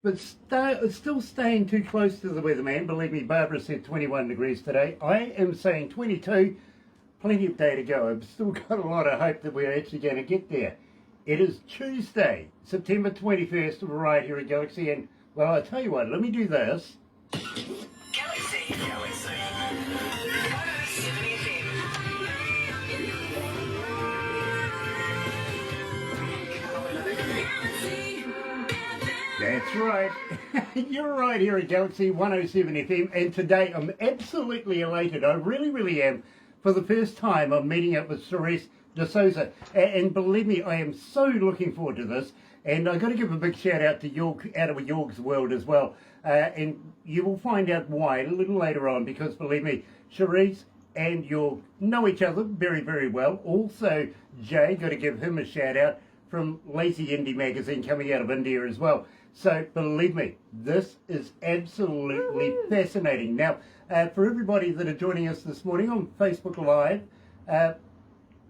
but still staying too close to the weatherman. Believe me, Barbara said 21 degrees today. I am saying 22. Plenty of day to go. I've still got a lot of hope that we're actually going to get there. It is Tuesday, September 21st, right here at Galaxy. And, well, I tell you what, let me do this. Galaxy. 107fm. That's right. You're right here at Galaxy 107 FM, and today I'm absolutely elated. I really, really am. For the first time, I'm meeting up with Sherise D'Souza, and believe me, I am so looking forward to this. And I've got to give a big shout out to York, out of York's world as well. And you will find out why a little later on, because believe me, Sherise and York know each other very, very well. Also, Jay, got to give him a shout out from Lazy Indie magazine coming out of India as well. So believe me, this is absolutely fascinating. Now, for everybody that are joining us this morning on Facebook Live,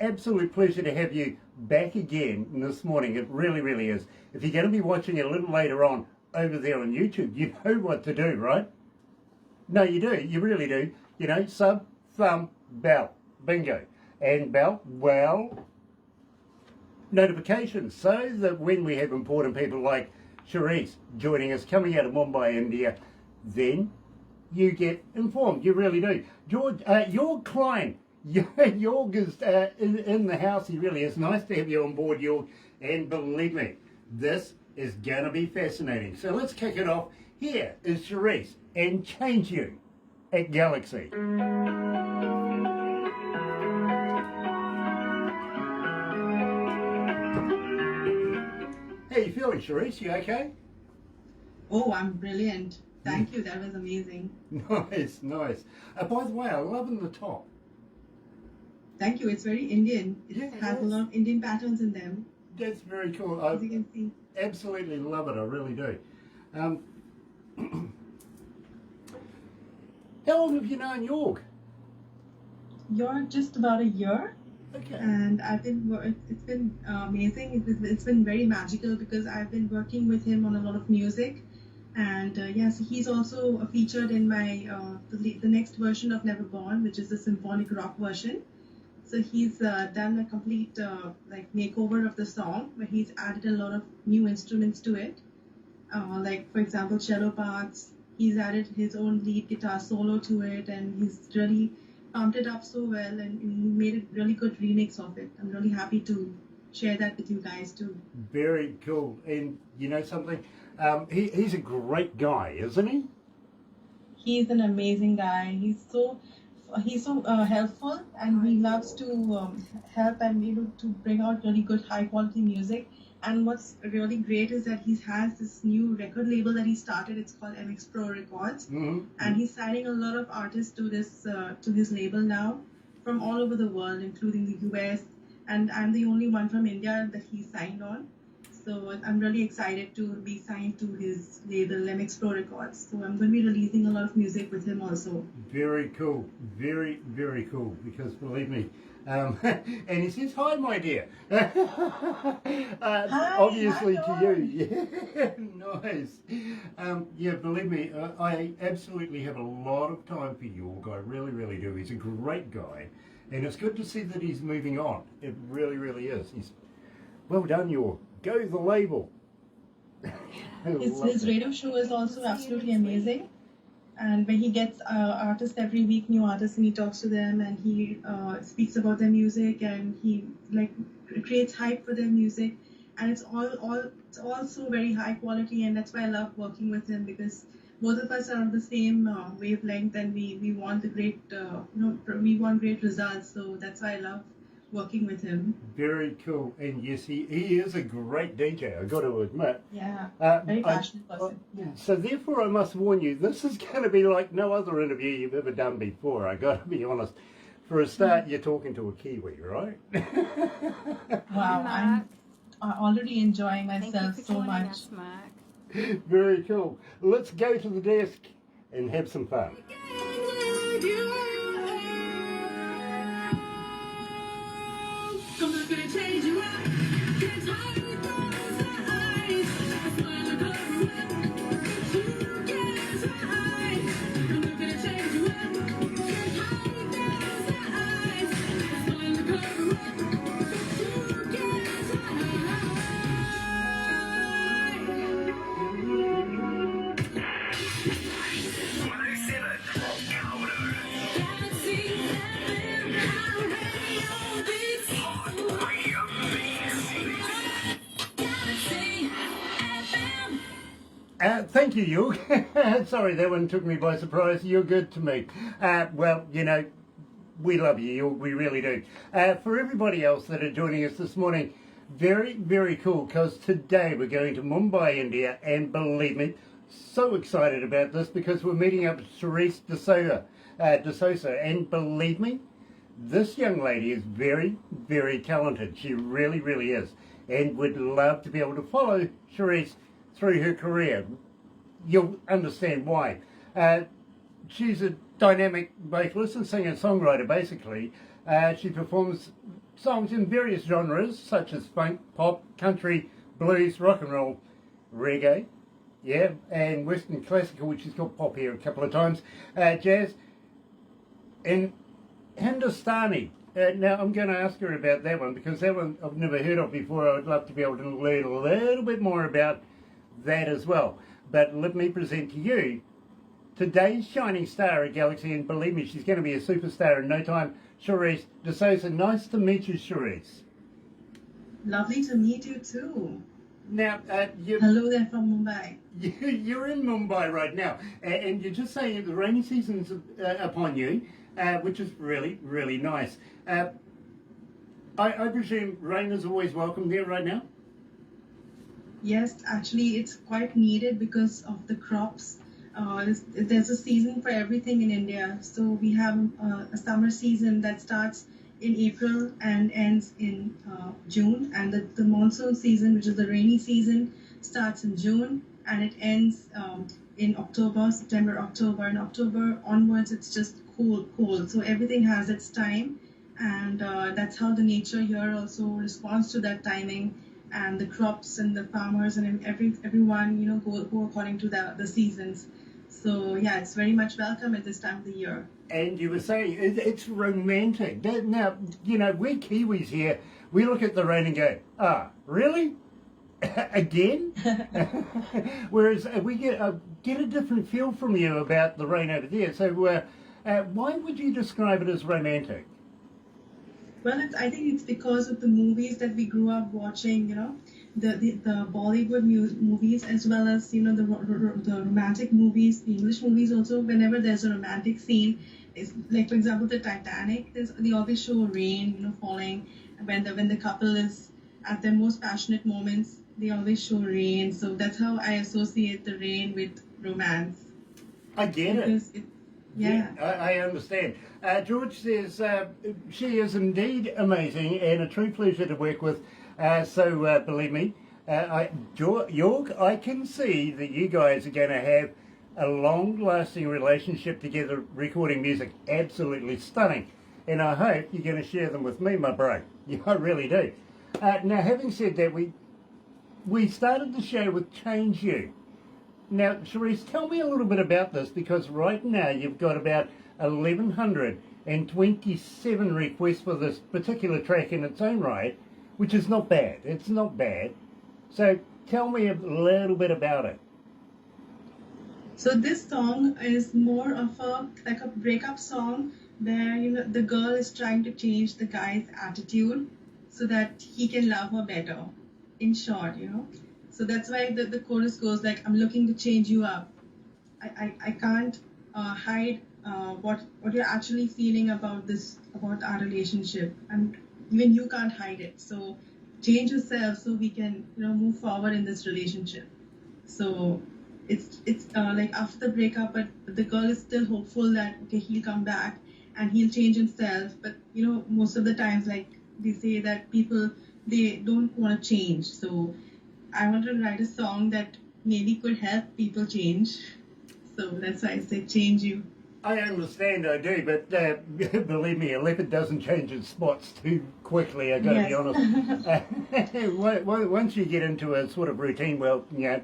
absolute pleasure to have you back again this morning. It really, really is. If you're going to be watching it a little later on over there on YouTube, you know what to do, right? No, you do. You really do. You know, sub, thumb, bell. Bingo. And bell, well, notifications, so that when we have important people like Sherise joining us, coming out of Mumbai, India, then you get informed. You really do. George, Jorg Klein, Jorg is in the house. He really is. Nice to have you on board, Jorg. And believe me, this is going to be fascinating. So let's kick it off. Here is Sherise and Change You at Galaxy. How are you feeling, Sherise? You okay? Oh, I'm brilliant. Thank you. That was amazing. Nice, nice. By the way, I'm loving the top. Thank you. It's very Indian. It has a lot of Indian patterns in them. That's very cool. As you can see. Absolutely love it. I really do. How long have you known York? You're just about a year. Okay. And it's been amazing. It's been very magical because I've been working with him on a lot of music, and yes, he's also featured in my the next version of Never Born, which is the symphonic rock version. So he's done a complete like makeover of the song, where he's added a lot of new instruments to it, like for example cello parts. He's added his own lead guitar solo to it, and he's really pumped it up so well, and he made a really good remix of it. I'm really happy to share that with you guys too. Very cool. And you know something? He's a great guy, isn't he? He's an amazing guy. He's so helpful, and he loves to help and to bring out really good high quality music. And what's really great is that he has this new record label that he started. It's called MX Pro Records, and he's signing a lot of artists to his label now from all over the world, including the US. And I'm the only one from India that he signed on. So I'm really excited to be signed to his label, MX Pro Records. So I'm going to be releasing a lot of music with him also. Very cool. Very, very cool. Because believe me, and he says, hi, my dear. Hi, obviously hi, to you. Yeah, nice. Yeah, believe me, I absolutely have a lot of time for York. I really, really do. He's a great guy. And it's good to see that he's moving on. It really, really is. He's well done, York. Go the label. His radio show is also absolutely amazing. And when he gets artists every week, new artists, and he talks to them, and he speaks about their music, and he creates hype for their music, and it's all so very high quality, and that's why I love working with him, because both of us are on the same wavelength, and we want the great we want great results. So that's why I love working with him. Very cool. And yes, he is a great DJ, I've got to admit. Yeah, very passionate person. Yeah. So therefore I must warn you, this is going to be like no other interview you've ever done before, I've got to be honest. For a start, you're talking to a Kiwi, right? Wow, I'm already enjoying myself so much. Us, Mark. Very cool. Let's go to the desk and have some fun. Thank you, Yul. Sorry, that one took me by surprise. You're good to me. Well, you know, we love you, Yul. We really do. For everybody else that are joining us this morning, very, very cool, because today we're going to Mumbai, India, and believe me, so excited about this because we're meeting up with Sherise D'Souza, and believe me, this young lady is very, very talented. She really, really is, and would love to be able to follow Sherise through her career. You'll understand why. She's a dynamic vocalist and singer-songwriter, basically. She performs songs in various genres, such as funk, pop, country, blues, rock and roll, reggae, yeah, and Western classical, which she's got pop here a couple of times, jazz, and Hindustani. Now, I'm going to ask her about that one, because that one I've never heard of before. I'd love to be able to learn a little bit more about that as well. But let me present to you today's shining star at Galaxy, and believe me, she's going to be a superstar in no time, Sherise D'Souza. Nice to meet you, Sherise. Lovely to meet you too. Now, Hello there from Mumbai. You're in Mumbai right now, and you're just saying the rainy season's upon you, which is really, really nice. I presume rain is always welcome there right now? Yes, actually, it's quite needed because of the crops. There's a season for everything in India. So we have a summer season that starts in April and ends in June. And the monsoon season, which is the rainy season, starts in June and it ends in October, September, October. And October onwards, it's just cold. So everything has its time. And that's how the nature here also responds to that timing. And the crops and the farmers and everyone, you know, go according to the seasons. So yeah, it's very much welcome at this time of the year. And you were saying it's romantic. Now, you know, we're Kiwis here. We look at the rain and go, really? Again? Whereas we get a different feel from you about the rain over there. So why would you describe it as romantic? Well, I think it's because of the movies that we grew up watching, you know, the Bollywood movies, as well as, you know, the romantic movies, the English movies also. Whenever there's a romantic scene, it's like, for example, the Titanic, they always show rain, you know, falling. When the couple is at their most passionate moments, they always show rain. So that's how I associate the rain with romance. I get it. Yeah. I understand. George says she is indeed amazing and a true pleasure to work with. So believe me, York, I can see that you guys are going to have a long-lasting relationship together, recording music. Absolutely stunning. And I hope you're going to share them with me, my bro. Yeah, I really do. Now, having said that, we started the show with Change You. Now, Sherise, tell me a little bit about this, because right now you've got about 1,127 requests for this particular track in its own right, which is not bad. It's not bad. So tell me a little bit about it. So this song is more of a breakup song where, you know, the girl is trying to change the guy's attitude so that he can love her better. In short, you know. So that's why the chorus goes like, I'm looking to change you up. I can't hide what you're actually feeling about our relationship, and even you can't hide it. So change yourself so we can, you know, move forward in this relationship. So it's like after the breakup, but the girl is still hopeful that, okay, he'll come back and he'll change himself. But, you know, most of the times, like they say that people, they don't want to change. So I wanted to write a song that maybe could help people change. So that's why I said Change You. I understand, I do, but believe me, a leopard doesn't change its spots too quickly, I've got to be honest. Once you get into a sort of routine, well, you know,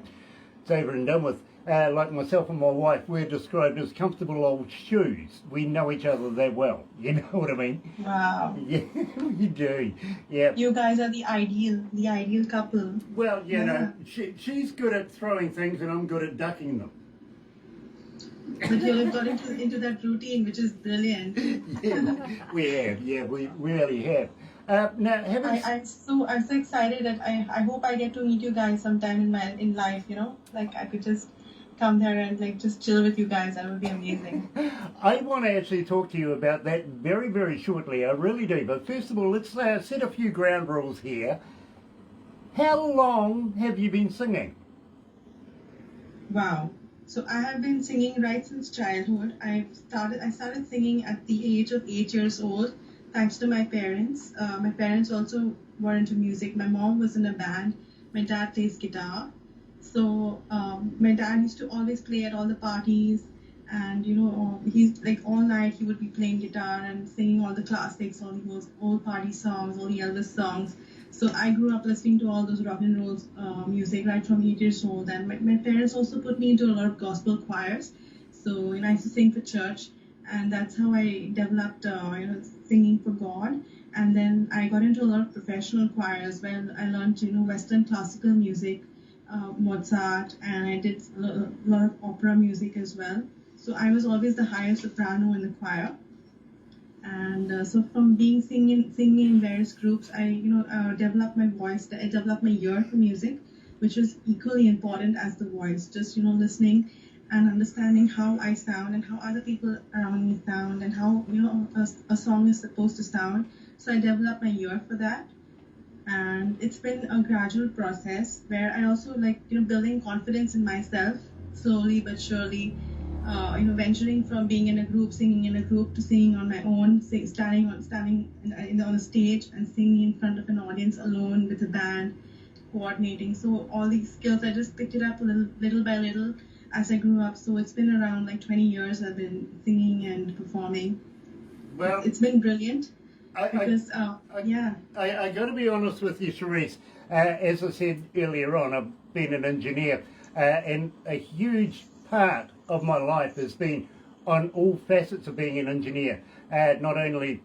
it's over and done with. Like myself and my wife, we're described as comfortable old shoes. We know each other that well. You know what I mean? Wow. Yeah, you do. Yeah. You guys are the ideal couple. Well, you know, she's good at throwing things and I'm good at ducking them. But you've got into that routine, which is brilliant. Yeah, we have. Yeah, we really have. Now, I'm so excited that I hope I get to meet you guys sometime in life. You know, like I could just come there and like just chill with you guys. That would be amazing. I want to actually talk to you about that very, very shortly. I really do. But first of all, let's set a few ground rules here. How long have you been singing? Wow. So I have been singing right since childhood. I started singing at the age of 8 years old, thanks to my parents. My parents also were into music. My mom was in a band. My dad plays guitar. So my dad used to always play at all the parties, and he's like all night he would be playing guitar and singing all the classics, all those old party songs, all the Elvis songs. So I grew up listening to all those rock and roll music right from 8 years old, and my parents also put me into a lot of gospel choirs. So I used to sing for church, and that's how I developed singing for God. And then I got into a lot of professional choirs where I learned Western classical music, Mozart, and I did a lot of opera music as well. So I was always the highest soprano in the choir. And so from being singing in various groups, I developed my voice. I developed my ear for music, which was equally important as the voice. Just listening and understanding how I sound and how other people around me sound and how a song is supposed to sound. So I developed my ear for that. And it's been a gradual process where I also building confidence in myself slowly but surely. Venturing from being in a group, singing in a group, to singing on my own, standing on a stage and singing in front of an audience alone with a band, coordinating. So all these skills, I just picked it up little by little as I grew up. So it's been around 20 years I've been singing and performing. Well, it's been brilliant because I got to be honest with you, Sherise. As I said earlier on, I've been an engineer, and a huge part of my life has been on all facets of being an engineer, not only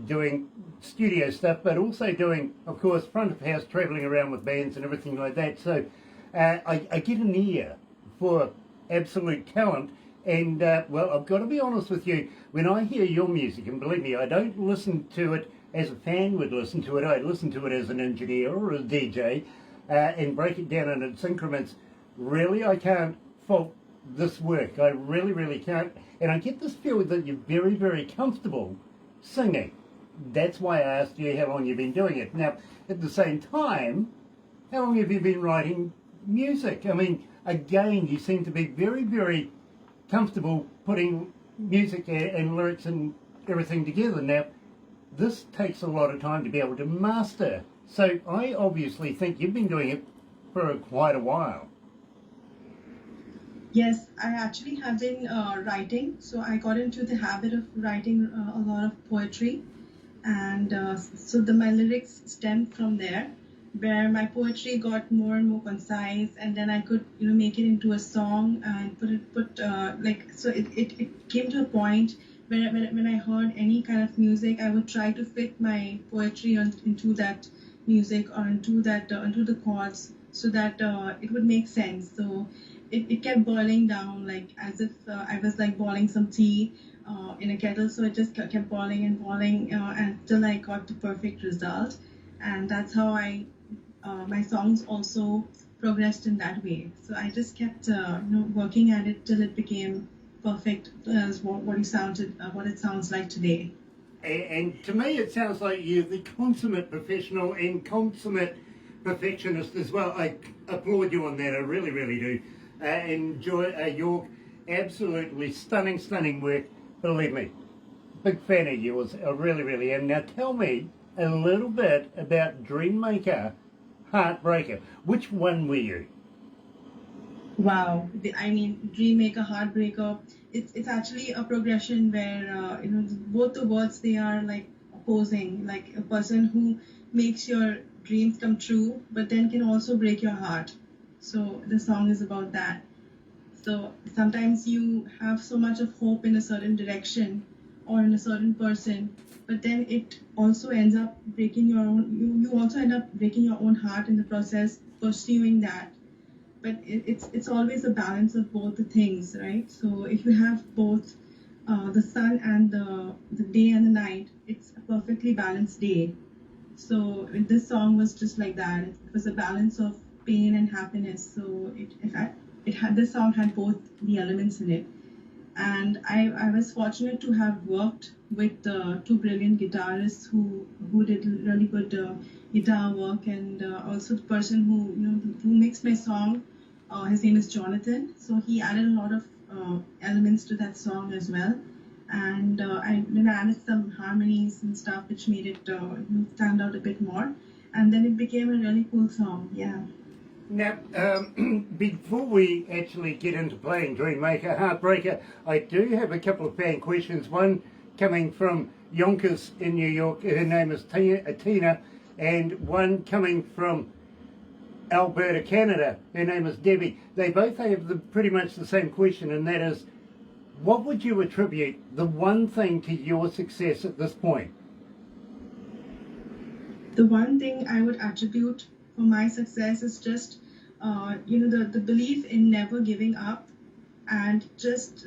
doing studio stuff, but also doing, of course, front of house, travelling around with bands and everything like that. So I get an ear for absolute talent. And, well, I've got to be honest with you, when I hear your music, and believe me, I don't listen to it as a fan would listen to it, I listen to it as an engineer or a DJ, and break it down in its increments. Really, I can't fault this work. I really, really can't. And I get this feeling that you're very, very comfortable singing. That's why I asked you how long you've been doing it. Now, at the same time, how long have you been writing music? I mean, again, you seem to be very, very comfortable putting music and lyrics and everything together. Now, this takes a lot of time to be able to master. So I obviously think you've been doing it for quite a while. Yes, I actually have been writing. So I got into the habit of writing a lot of poetry, and so my lyrics stemmed from there, where my poetry got more and more concise, and then I could make it into a song and so it came to a point where when I heard any kind of music, I would try to fit my poetry into that music or into the chords, so that it would make sense. So it kept boiling down, like as if I was like boiling some tea in a kettle. So it just kept boiling and boiling until I got the perfect result. And that's how my songs also progressed in that way. So I just kept working at it till it became perfect as what it sounds like today. And to me, it sounds like you're the consummate professional and consummate perfectionist as well. I applaud you on that. I really, really do. Enjoy your absolutely stunning work. Believe me, big fan of yours. I really, really am. Now tell me a little bit about Dreammaker, Heartbreaker. Which one were you? Wow, Dreammaker, Heartbreaker. It's actually a progression where both the words, they are like opposing, like a person who makes your dreams come true, but then can also break your heart. So the song is about that. So sometimes you have so much of hope in a certain direction or in a certain person, but then it also ends up breaking your own. You also end up breaking your own heart in the process, pursuing that. But it's always a balance of both the things, right? So if you have both the sun and the day and the night, it's a perfectly balanced day. So this song was just like that. It was a balance of pain and happiness. So this song had both the elements in it. And I was fortunate to have worked with two brilliant guitarists who did really good guitar work, and also the person who mixed my song. His name is Jonathan. So he added a lot of elements to that song as well, and I then added some harmonies and stuff which made it stand out a bit more, and then it became a really cool song. Yeah. Now, before we actually get into playing Dreammaker, Heartbreaker, I do have a couple of fan questions. One coming from Yonkers in New York, her name is Tina, and one coming from Alberta, Canada, her name is Debbie. They both have pretty much the same question, and that is, what would you attribute the one thing to your success at this point? The one thing I would attribute for my success is just the belief in never giving up, and just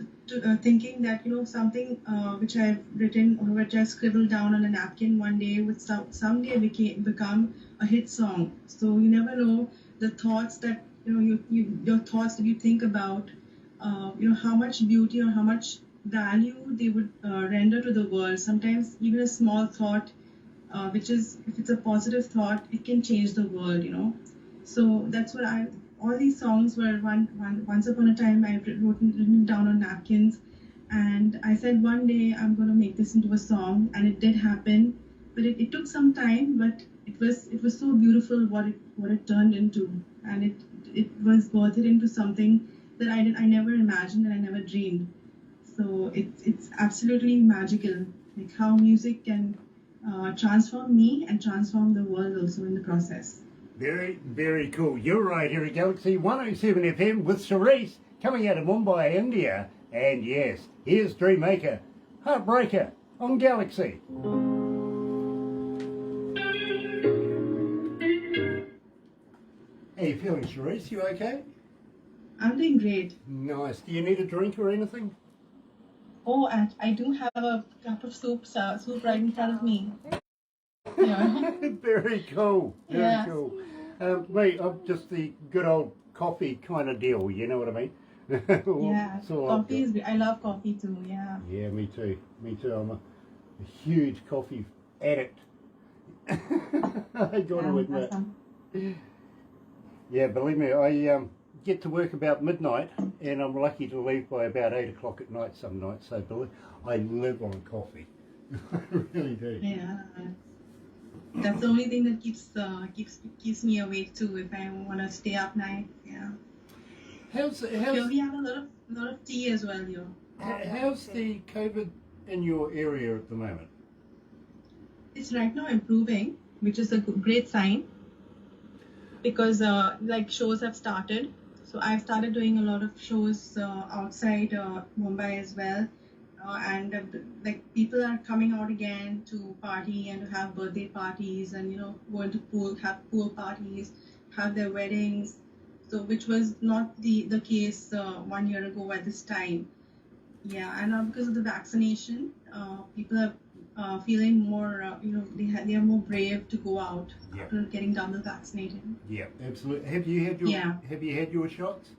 thinking that something which I've written or which I scribbled down on a napkin one day would someday become a hit song. So you never know the thoughts that your thoughts that you think about, how much beauty or how much value they would render to the world. Sometimes even a small thought, which is, if it's a positive thought, it can change the world. So that's what all these songs were once upon a time I written down on napkins, and I said one day I'm going to make this into a song, and it did happen, but it took some time, but it was so beautiful what it turned into, and it was worth it into something that I never imagined and I never dreamed. So it's absolutely magical, like how music can transform me and transform the world also in the process. Very, very cool. You're right here at Galaxy 107 FM with Sherise, coming out of Mumbai, India. And yes, here's Dreammaker, Heartbreaker on Galaxy. How you feeling, Sherise? You okay? I'm doing great. Nice. Do you need a drink or anything? Oh, I do have a cup of soup right in front of me. Yeah. Very cool. Very Yeah. cool. Mate, I'm just the good old coffee kind of deal, you know what I mean? Yeah, So coffee is. I love coffee too. Yeah. Yeah, me too. Me too. I'm a huge coffee addict. I got to admit. Awesome. Yeah, believe me, I get to work about midnight, and I'm lucky to leave by about 8 o'clock at night some nights. So I live on coffee. I really do. Yeah. That's the only thing that keeps me awake too. If I want to stay up night, yeah. Here we have a lot of tea as well here. How's the COVID in your area at the moment? It's right now improving, which is a great sign, because like shows have started. So I've started doing a lot of shows outside Mumbai as well, and like people are coming out again to party and to have birthday parties, and go into have pool parties, have their weddings. So which was not the case 1 year ago at this time. Yeah, and now because of the vaccination, people are feeling more, they are more brave to go out after getting double vaccinated. Yeah, absolutely. Have you had your shots?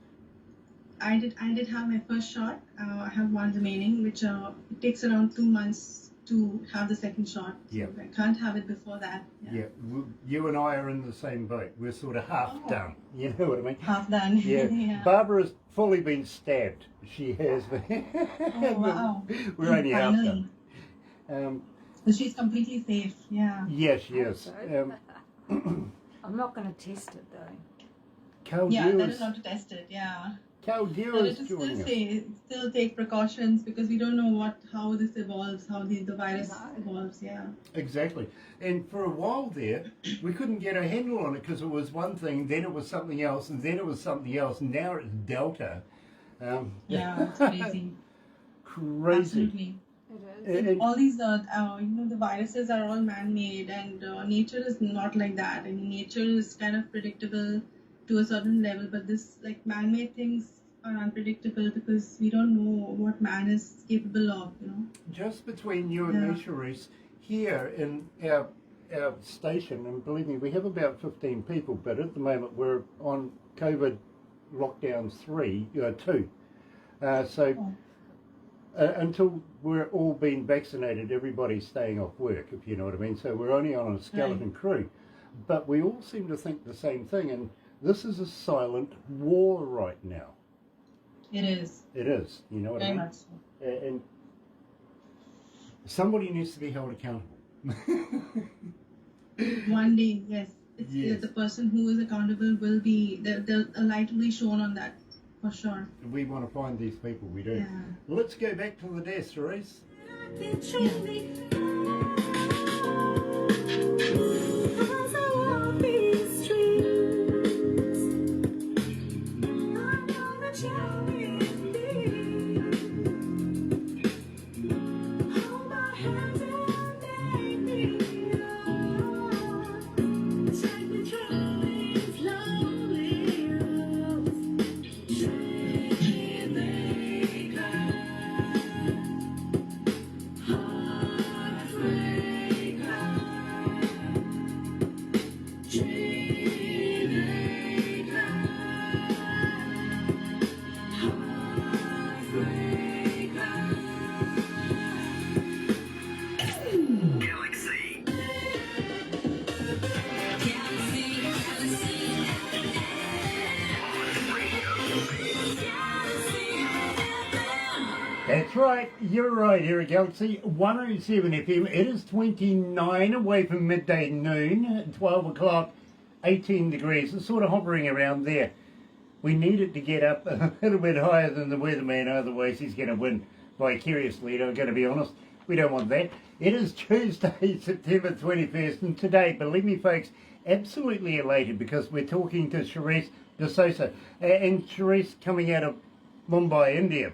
I did have my first shot. I have one remaining, which it takes around 2 months to have the second shot. So Yeah. I can't have it before that. Yeah, you and I are in the same boat. We're sort of half done. You know what I mean? Half done. Yeah. Yeah. Barbara's fully been stabbed. She has been. Oh, wow. We're only half Finally. done. So she's completely safe. Yeah. Yes, yes. I'm not going to test it though. Carl Yeah, that Dewar is not to test it. Yeah. Carl But Dewar it is is joining us. still take precautions, because we don't know how this evolves, how the virus evolves. Yeah. Exactly. And for a while there, we couldn't get a handle on it because it was one thing, then it was something else, and then it was something else, and now it's Delta. Yeah, it's crazy. Crazy. Absolutely. It is. And- All these, the viruses are all man-made, and nature is not like that. I mean, nature is kind of predictable to a certain level, but this, like, man-made things are unpredictable, because we don't know what man is capable of. just between you and me, Sherise, here in our station, and believe me, we have about 15 people, but at the moment we're on COVID lockdown 2. Until we're all being vaccinated, everybody's staying off work, if you know what I mean. So we're only on a skeleton crew. But we all seem to think the same thing, and this is a silent war right now. It is. It is, you know what I mean? Very much so. And somebody needs to be held accountable. One day, yes. Yes. The person who is accountable will be, a light will be shown on that, for sure. We want to find these people, we do. Yeah. Let's go back to the desk, Sherise. That's right, you're right here at Galaxy 107 FM. It is 29 away from midday noon, 12 o'clock, 18 degrees. It's sort of hovering around there. We need it to get up a little bit higher than the weatherman, otherwise he's going to win vicariously. I'm going to be honest, we don't want that. It is Tuesday, September 21st, and today, believe me folks, absolutely elated because we're talking to Sherise D'Souza. And Sherise coming out of Mumbai, India.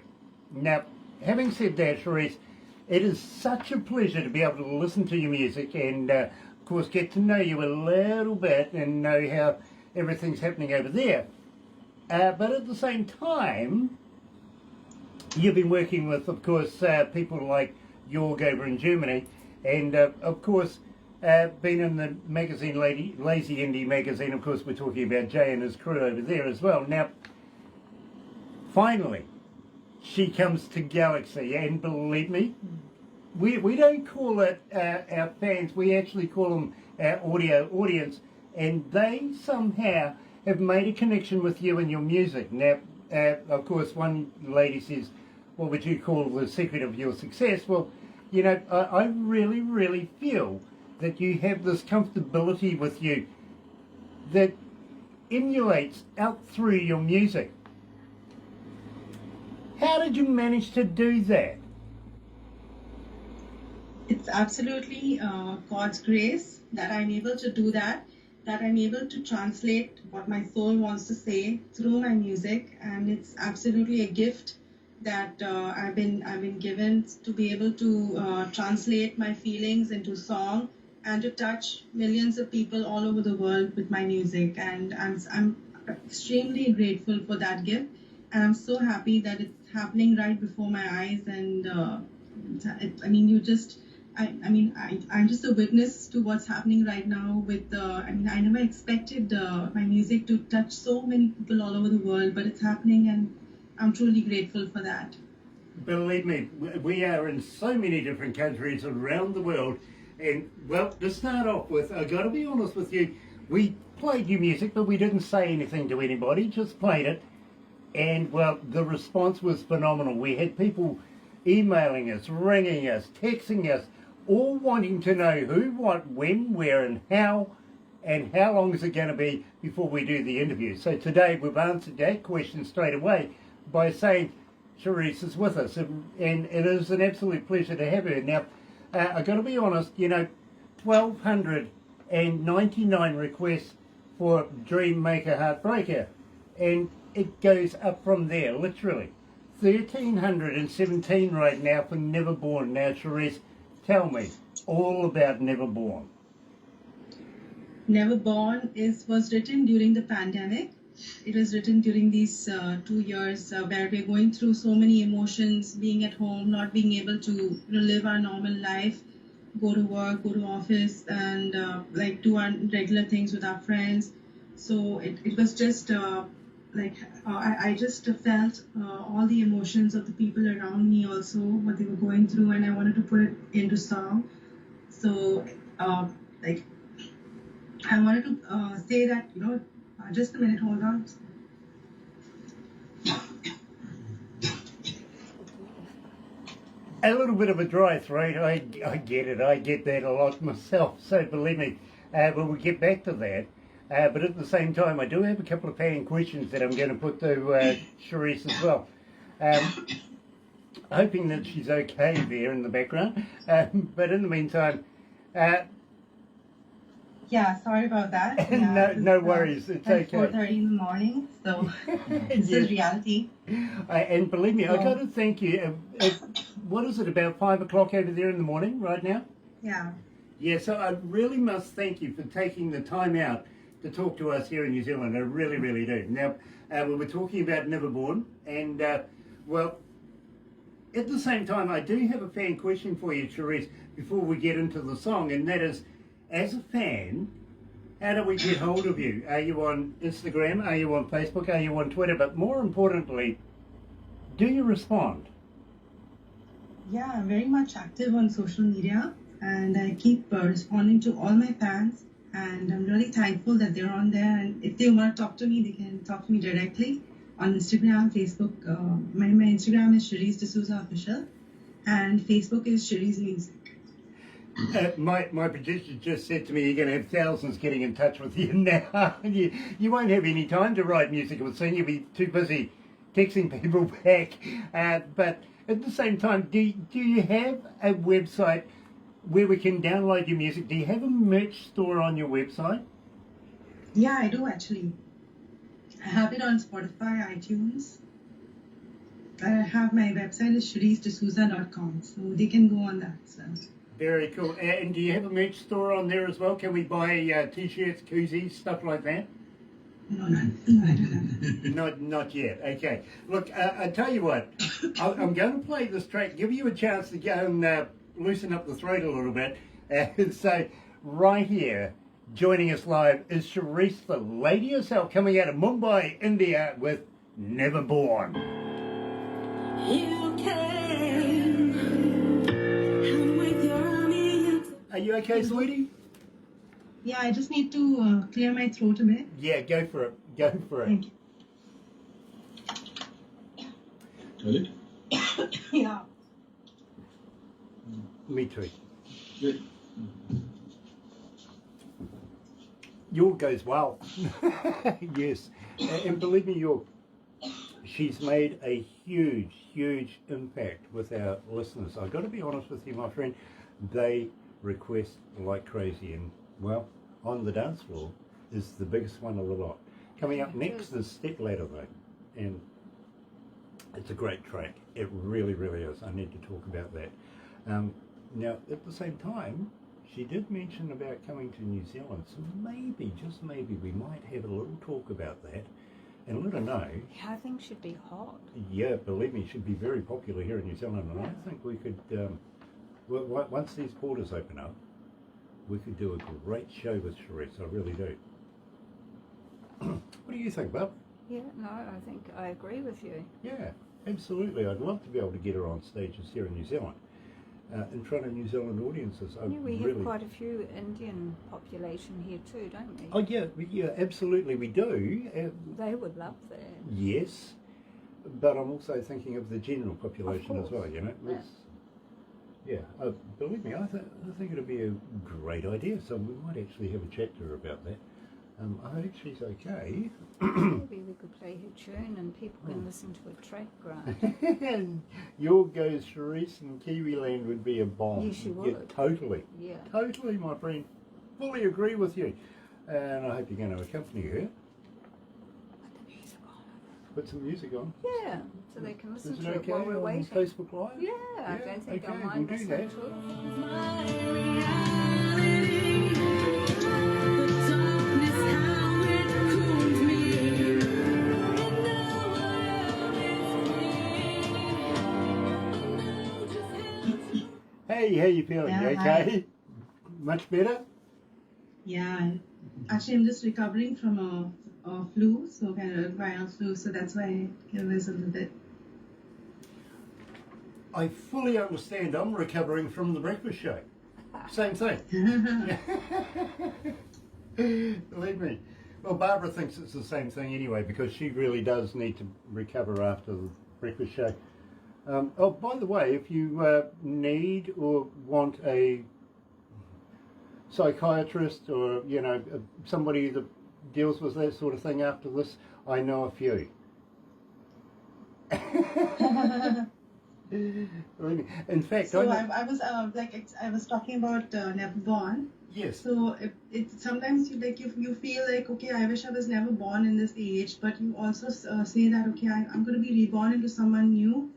Now, having said that, Sherise, it is such a pleasure to be able to listen to your music and, of course, get to know you a little bit and know how everything's happening over there. But at the same time, you've been working with, of course, people like Jorg over in Germany, and, of course, been in the magazine Lazy Indie magazine. Of course, we're talking about Jay and his crew over there as well. Now, finally, she comes to Galaxy, and believe me, we don't call it our fans, we actually call them our audio audience, and they somehow have made a connection with you and your music. Now, of course, one lady says, what would you call the secret of your success? Well, you know, I really, really feel that you have this comfortability with you that emulates out through your music. How did you manage to do that? It's absolutely God's grace that I'm able to do that I'm able to translate what my soul wants to say through my music, and it's absolutely a gift that I've been given to be able to translate my feelings into song and to touch millions of people all over the world with my music, and I'm extremely grateful for that gift. And I'm so happy that it's happening right before my eyes. And I'm just a witness to what's happening right now. I never expected my music to touch so many people all over the world, but it's happening, and I'm truly grateful for that. Believe me, we are in so many different countries around the world. And, well, to start off with, I've got to be honest with you, we played your music, but we didn't say anything to anybody, just played it. And, well, the response was phenomenal. We had people emailing us, ringing us, texting us, all wanting to know who, what, when, where, and how long is it going to be before we do the interview. So today we've answered that question straight away by saying Sherise is with us. And it is an absolute pleasure to have her. Now, I've got to be honest, you know, 1,299 requests for Dream Maker Heartbreaker. And it goes up from there, literally. 1,317 right now for Neverborn. Now, Sherise, tell me all about Neverborn. Neverborn was written during the pandemic. It was written during these 2 years where we're going through so many emotions, being at home, not being able to live our normal life, go to work, go to office, and do our regular things with our friends. So it was just I just felt all the emotions of the people around me, also what they were going through, and I wanted to put it into song. So, like, I wanted to say that, just a minute, hold on. A little bit of a dry throat, I get it, I get that a lot myself, so believe me, but we'll get back to that. But at the same time, I do have a couple of fan questions that I'm going to put to Sherise as well. Hoping that she's okay there in the background. But in the meantime... Yeah, sorry about that. No worries, it's like okay. 4:30 in the morning, so this is reality. And believe me, I got to thank you. What is it, about 5 o'clock over there in the morning right now? Yeah. Yeah, so I really must thank you for taking the time out to talk to us here in New Zealand. I really, really do. Now, we were talking about Neverborn, and, well, at the same time, I do have a fan question for you, Sherise, before we get into the song, and that is, as a fan, how do we get hold of you? Are you on Instagram? Are you on Facebook? Are you on Twitter? But more importantly, do you respond? Yeah, I'm very much active on social media, and I keep responding to all my fans, and I'm really thankful that they're on there, and if they want to talk to me, they can talk to me directly on Instagram, Facebook. My Instagram is Sherise D'Souza Official, and Facebook is Sherise Music. My producer just said to me, you're going to have thousands getting in touch with you now. You won't have any time to write music or sing. You'll be too busy texting people back. But at the same time, do you have a website where we can download your music? Do you have a merch store on your website? Yeah, I do actually. I have it on Spotify, iTunes. I have my website is SheriseD'Souza.com, so they can go on that. So. Very cool. And do you have a merch store on there as well? Can we buy t-shirts, koozies, stuff like that? No, I don't have that. Not yet. Okay. Look, I tell you what, I'm going to play this track, give you a chance to go and loosen up the throat a little bit. So, right here, joining us live is Sherise, the lady herself, coming out of Mumbai, India, with Neverborn. You came and with your army. Are you okay, sweetie? Yeah, I just need to clear my throat a bit. Yeah, go for it. Go for it. Thank you. Ready? Yeah. Me too. Yeah. York goes well. Yes. And believe me, York, she's made a huge, huge impact with our listeners. I've got to be honest with you, my friend. They request like crazy. And, well, On the Dance Floor is the biggest one of the lot. Coming up next is Step Ladder, though. And it's a great track. It really, really is. I need to talk about that. Now, at the same time, she did mention about coming to New Zealand, so maybe, just maybe, we might have a little talk about that and let her know. Yeah, I think she'd be hot. Yeah, believe me, she'd be very popular here in New Zealand, and I think we could, well, once these borders open up, we could do a great show with Sherise, I really do. What do you think, Bob? Yeah, no, I think I agree with you. Yeah, absolutely. I'd love to be able to get her on stages here in New Zealand. In front of New Zealand audiences. Yeah, we have quite a few Indian population here too, don't we? Oh yeah, absolutely we do. They would love that. Yes, but I'm also thinking of the general population as well, you know. Believe me, I think it'd be a great idea, so we might actually have a chat to her about that. I hope she's okay. Maybe we could play her tune and people can listen to a track, right? And your goes Sherise and Kiwiland would be a bomb. Yes, you would. Yeah, totally. Yeah. Totally, my friend. Fully agree with you. And I hope you're going to accompany her. Put the music on. Put some music on. Yeah, so they can listen Is to it it okay while we're on waiting. Facebook Live? Yeah, I don't think okay, I mind we'll do listening that. to it. My reality, the darkness, how it cooled me. And now I am Hey, how you feeling? Yeah, You okay? Much better? Yeah, actually, I'm just recovering from a flu, so kind of a viral flu, so that's why it was a little bit. I fully understand. I'm recovering from the breakfast show. Same thing. Believe me. Well, Barbara thinks it's the same thing anyway, because she really does need to recover after the breakfast show. Oh, by the way, if you need or want a psychiatrist or, you know, somebody that deals with that sort of thing after this, I know a few. In fact, So I was I was talking about never born. yes. So it sometimes you feel like, okay, I wish I was never born in this age, but you also say that, okay, I'm going to be reborn into someone new.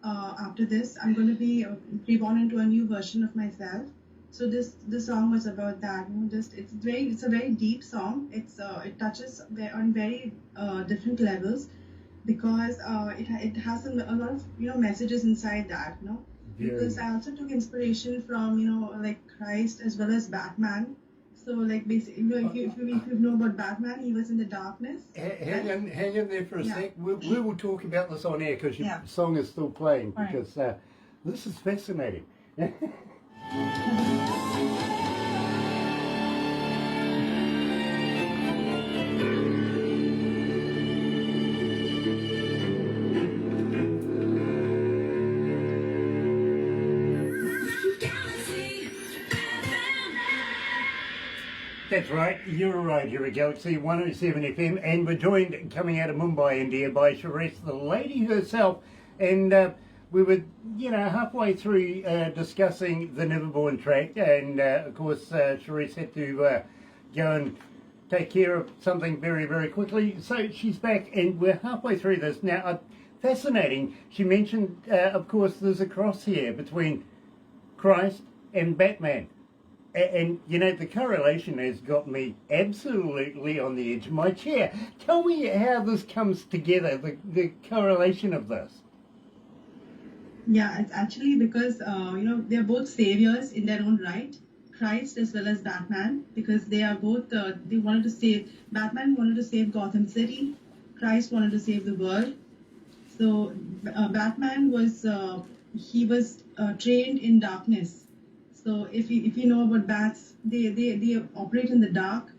After this, I'm going to be reborn into a new version of myself. So this song was about that. You know, it's a very deep song. It touches on very different levels, because it has a lot of, you know, messages inside that, you know. Because I also took inspiration from, you know, like Christ as well as Batman. So like basically, you know, if you know about Batman, he was in the darkness. Hang in there for a Yeah. sec. We will talk about this on air, because your Yeah. song is still playing, Right. because this is fascinating. Galaxy FM. That's right, you're right here at Galaxy 107 FM, and we're joined coming out of Mumbai, India, by Sherise, the lady herself, and we were, you know, halfway through discussing the Neverborn track, and of course Sherise had to go and take care of something very, very quickly, so she's back, and we're halfway through this. Now, fascinating, she mentioned, of course, there's a cross here between Christ and Batman. And, you know, the correlation has got me absolutely on the edge of my chair. Tell me how this comes together, the correlation of this. Yeah, it's actually because you know, they're both saviors in their own right, Christ as well as Batman, because they are both they wanted to save. Batman wanted to save Gotham City, Christ wanted to save the world. So Batman was he was trained in darkness. So if you know about bats, they operate in the dark,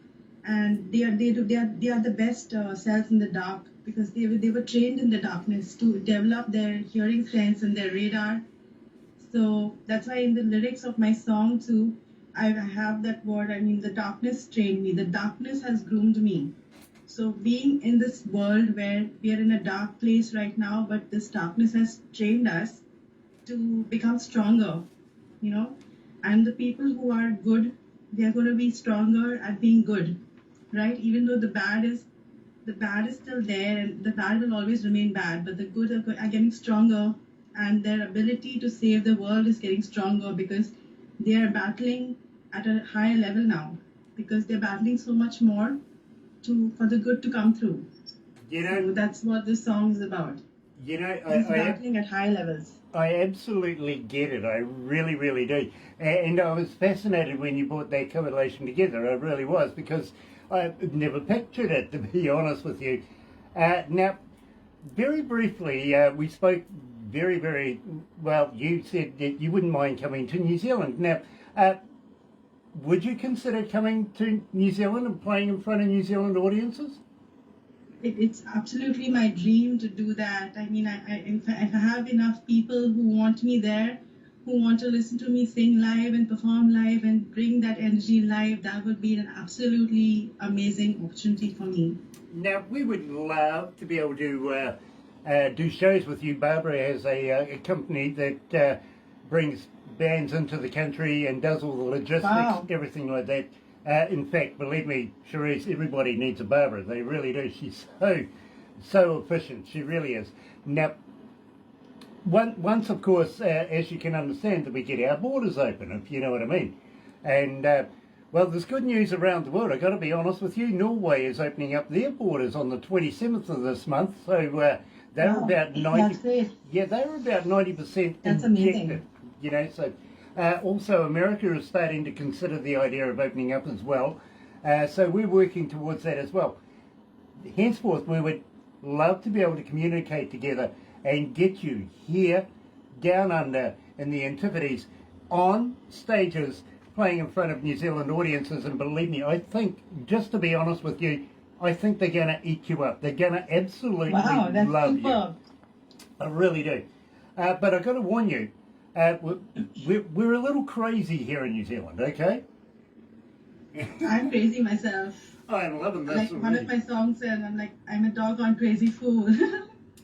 and they are the best cells in the dark, because they were trained in the darkness to develop their hearing sense and their radar. So that's why in the lyrics of my song too, I have that word. I mean, the darkness trained me. The darkness has groomed me. So being in this world where we are in a dark place right now, but this darkness has trained us to become stronger, you know. And the people who are good, they are going to be stronger at being good, right? Even though the bad is still there, and the bad will always remain bad, but the good are getting stronger, and their ability to save the world is getting stronger, because they are battling at a higher level now, because they're battling so much more for the good to come through. You know, So that's what this song is about. you know, It's battling at high levels. I absolutely get it. I really, really do. And I was fascinated when you brought that correlation together. I really was, because I never pictured it, to be honest with you. Now, very briefly, we spoke very, very well. You said that you wouldn't mind coming to New Zealand. Now, would you consider coming to New Zealand and playing in front of New Zealand audiences? It's absolutely my dream to do that. I mean, if I have enough people who want me there, who want to listen to me sing live and perform live and bring that energy live, that would be an absolutely amazing opportunity for me. Now, we would love to be able to do shows with you. Barbara has a company that brings bands into the country and does all the logistics, Wow. everything like that. In fact, believe me, Sherise, everybody needs a Barbara. They really do. She's so efficient. She really is. Now, once, of course, as you can understand, that we get our borders open, if you know what I mean. And, well, there's good news around the world. I've got to be honest with you. Norway is opening up their borders on the 27th of this month. So they're Wow, about 90. that's great. Yeah, they were about 90% That's injected. amazing. You know, so Also, America is starting to consider the idea of opening up as well. So we're working towards that as well. Henceforth, we would love to be able to communicate together and get you here, down under, in the Antipodes, on stages, playing in front of New Zealand audiences. And believe me, I think, just to be honest with you, I think they're going to eat you up. They're going to absolutely love you. I really do. But I've got to warn you, we're a little crazy here in New Zealand, okay? I'm crazy myself. I'm loving this. Like one of my songs said, I'm a doggone crazy fool.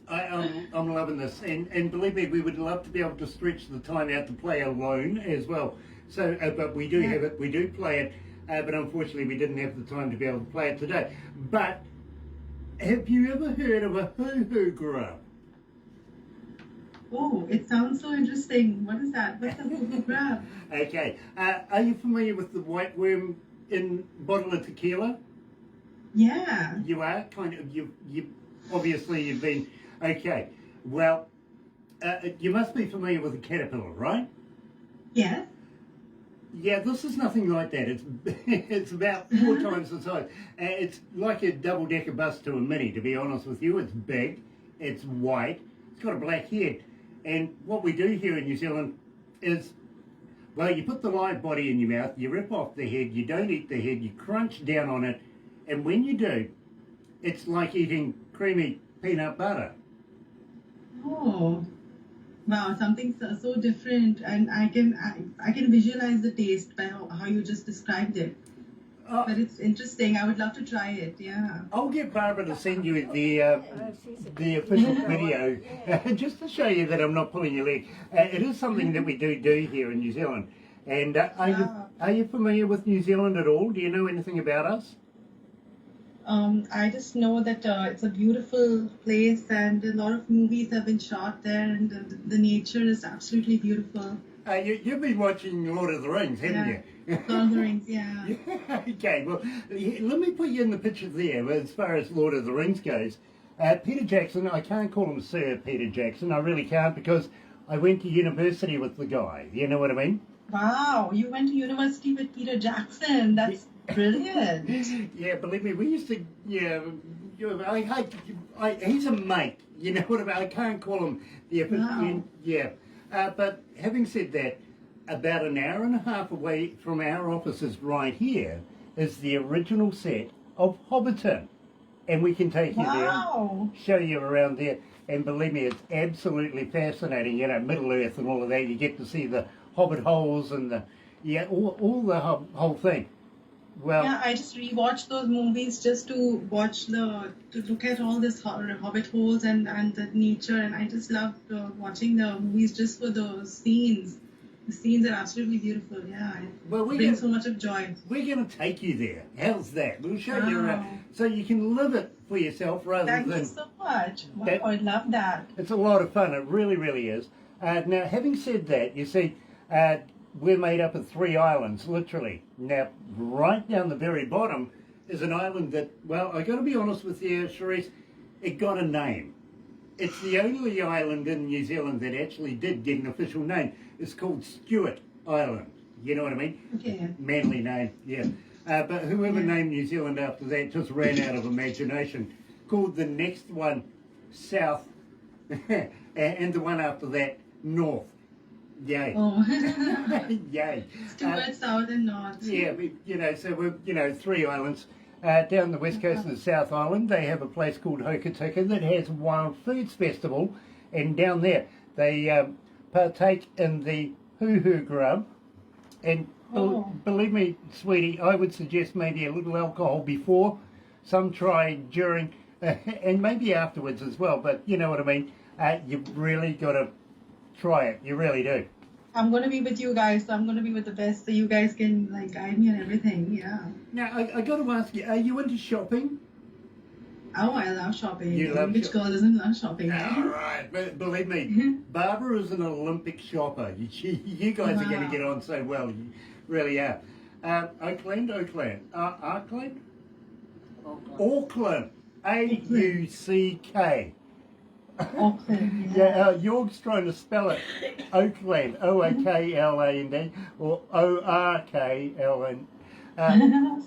I'm loving this, and believe me, we would love to be able to stretch the time out to play alone as well. So, but we do have it, we do play it, but unfortunately we didn't have the time to be able to play it today. But have you ever heard of a hoo-hoo grub? Oh, it sounds so interesting. What is that? What's a hoo-hoo grab? Okay, are you familiar with the white worm in bottle of tequila? Yeah. You are kind of, you obviously you've been. Okay, well, you must be familiar with a caterpillar, right? Yes. Yeah, this is nothing like that. It's it's about 4 times the size. It's like a double-decker bus to a mini, to be honest with you. It's big, it's white, it's got a black head. And what we do here in New Zealand is, well, you put the live body in your mouth, you rip off the head, you don't eat the head, you crunch down on it, and when you do, it's like eating creamy peanut butter. Oh. Wow, something so different, and I can visualize the taste by how you just described it. But it's interesting. I would love to try it. Yeah. I'll get Barbara to send you the official video just to show you that I'm not pulling your leg. It is something that we do here in New Zealand. And are you familiar with New Zealand at all? Do you know anything about us? I just know that it's a beautiful place, and a lot of movies have been shot there, and the nature is absolutely beautiful. You've been watching Lord of the Rings, haven't you? Lord of the Rings, yeah. Okay, well, let me put you in the picture there as far as Lord of the Rings goes. Peter Jackson, I can't call him Sir Peter Jackson, I really can't, because I went to university with the guy, you know what I mean? Wow, you went to university with Peter Jackson, that's brilliant. Yeah, believe me, we used to, he's a mate, you know what I mean? I can't call him the Wow. yeah. But having said that, about an hour and a half away from our offices right here is the original set of Hobbiton. And we can take you Wow. there, show you around there. And believe me, it's absolutely fascinating, Middle Earth and all of that. You get to see the hobbit holes and all the whole thing. Well, Yeah, I just rewatched those movies just to look at all this hobbit holes and the nature, and I just love watching the movies just for those scenes. The scenes are absolutely beautiful. Yeah, Well, it brings so much of joy. we're going to take you there. How's that? We'll show you Wow. around so you can live it for yourself rather Thank than... you so much. Wow, That- I love that. It's a lot of fun. It really, really is. Now, having said that, you see, we're made up of 3 islands, literally. Now, right down the very bottom is an island that, well, I got to be honest with you, Sherise, it got a name. It's the only island in New Zealand that actually did get an official name. It's called Stewart Island. You know what I mean? Okay. Manly name, yeah. But whoever named New Zealand after that just ran out of imagination. Called the next one South, and the one after that North. Yay. Oh. Yay. Stewart, South and North. Yeah, so we're, 3 islands. Down the west coast of the South Island, they have a place called Hokitika that has a Wild Foods Festival, and down there they partake in the hoo-hoo grub, and believe me, sweetie, I would suggest maybe a little alcohol before, some try during, and maybe afterwards as well, but you know what I mean. You've really got to try it, you really do. I'm going to be with you guys, so I'm going to be with the best, so you guys can guide me and everything. Yeah. Now, I got to ask you, are you into shopping? Oh, I love shopping. You love Which girl doesn't love shopping? All right, but believe me, Barbara is an Olympic shopper. You guys are going to get on so well. You really are. Auckland. Auckland. Auckland. AUCK. Auckland. Yeah, York's trying to spell it Oakland, Oakland, or Orkland.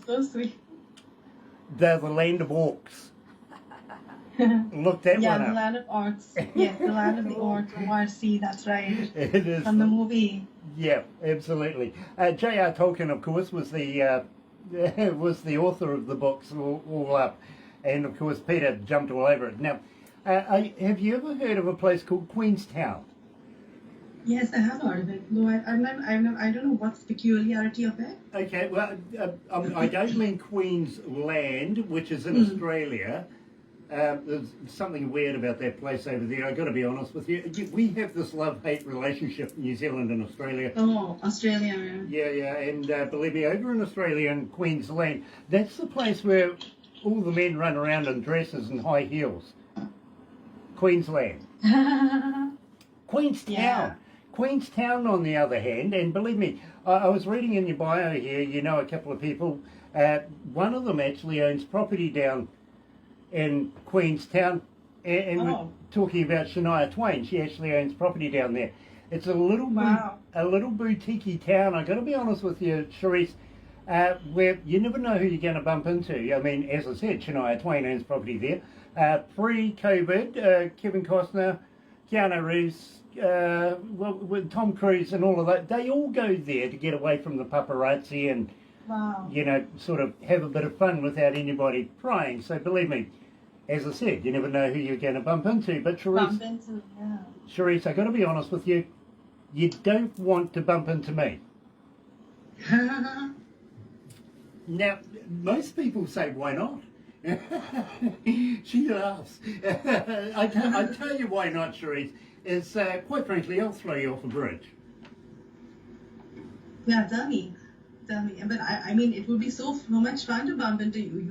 So sweet. They're the land of orcs. Look that Yeah, one the up. land of orcs. Yes, the land of the orcs, ORC, that's right. It is. From the movie. Yeah, absolutely. J.R. Tolkien, of course, was the was the author of the books all up, and of course Peter jumped all over it. Now, have you ever heard of a place called Queenstown? Yes, I have heard of it. No, I don't know what's the peculiarity of it. Okay, well, I don't mean Queensland, which is in Australia. There's something weird about that place over there. I've got to be honest with you. We have this love-hate relationship in New Zealand and Australia. Oh, Australia. Yeah, and believe me, over in Australia and Queensland, that's the place where all the men run around in dresses and high heels. Queensland. Queenstown. Yeah. Queenstown, on the other hand, and believe me, I was reading in your bio here, you know a couple of people. One of them actually owns property down in Queenstown, and we're talking about Shania Twain. She actually owns property down there. It's a little a little boutique town. I got to be honest with you, Sherise, where you never know who you're going to bump into. I mean, as I said, Shania Twain owns property there. Pre-COVID, Kevin Costner, Keanu Reeves, with Tom Cruise and all of that, they all go there to get away from the paparazzi and you know, sort of have a bit of fun without anybody prying. So believe me, as I said, you never know who you're going to bump into. But Sherise, I got to be honest with you, you don't want to bump into me. Now, most people say, why not? She laughs. I tell you why not, Sherise, is quite frankly, I'll throw you off a bridge. Yeah, tell me. But I mean, it would be so much fun to bump into you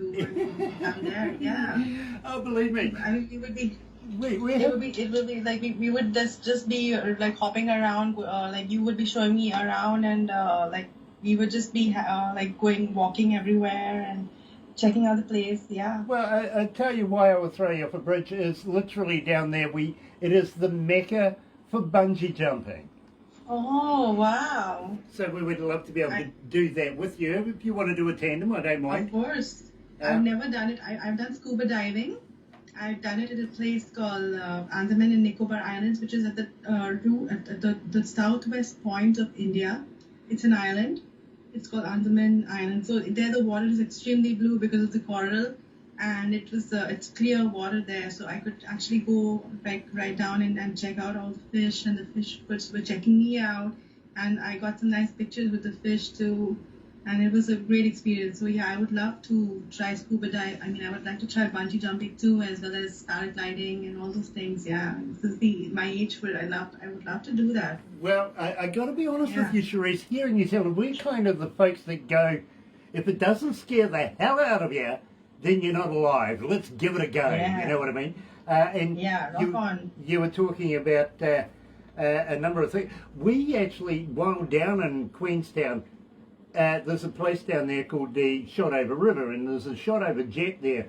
down there. Yeah. Oh, believe me. I mean, it would be. It would be like we would just be like hopping around. Like you would be showing me around, and like we would just be like walking everywhere and checking out the place. Yeah. Well, I tell you why I would throw you off a bridge is literally down there. It is the mecca for bungee jumping. Oh, wow. So we would love to be able to do that with you. If you want to do a tandem, I don't mind. Of course. I've never done it. I've done scuba diving. I've done it at a place called Andaman and Nicobar Islands, which is at the southwest point of India. It's an island. It's called Andaman Island. So there the water is extremely blue because of the coral, and it's clear water there. So I could actually go right down and check out all the fish, and the fish were checking me out, and I got some nice pictures with the fish too, and it was a great experience. So yeah, I would love to try scuba dive. I mean, I would like to try bungee jumping too, as well as paragliding and all those things. Yeah, this is my age where I would love to do that. Well, I got to be honest with you, Sherise. Here in New Zealand, we're kind of the folks that go, if it doesn't scare the hell out of you, then you're not alive. Let's give it a go. Yeah. You know what I mean? And rock on. You were talking about a number of things. We actually, while down in Queenstown, there's a place down there called the Shotover River, and there's a Shotover jet there.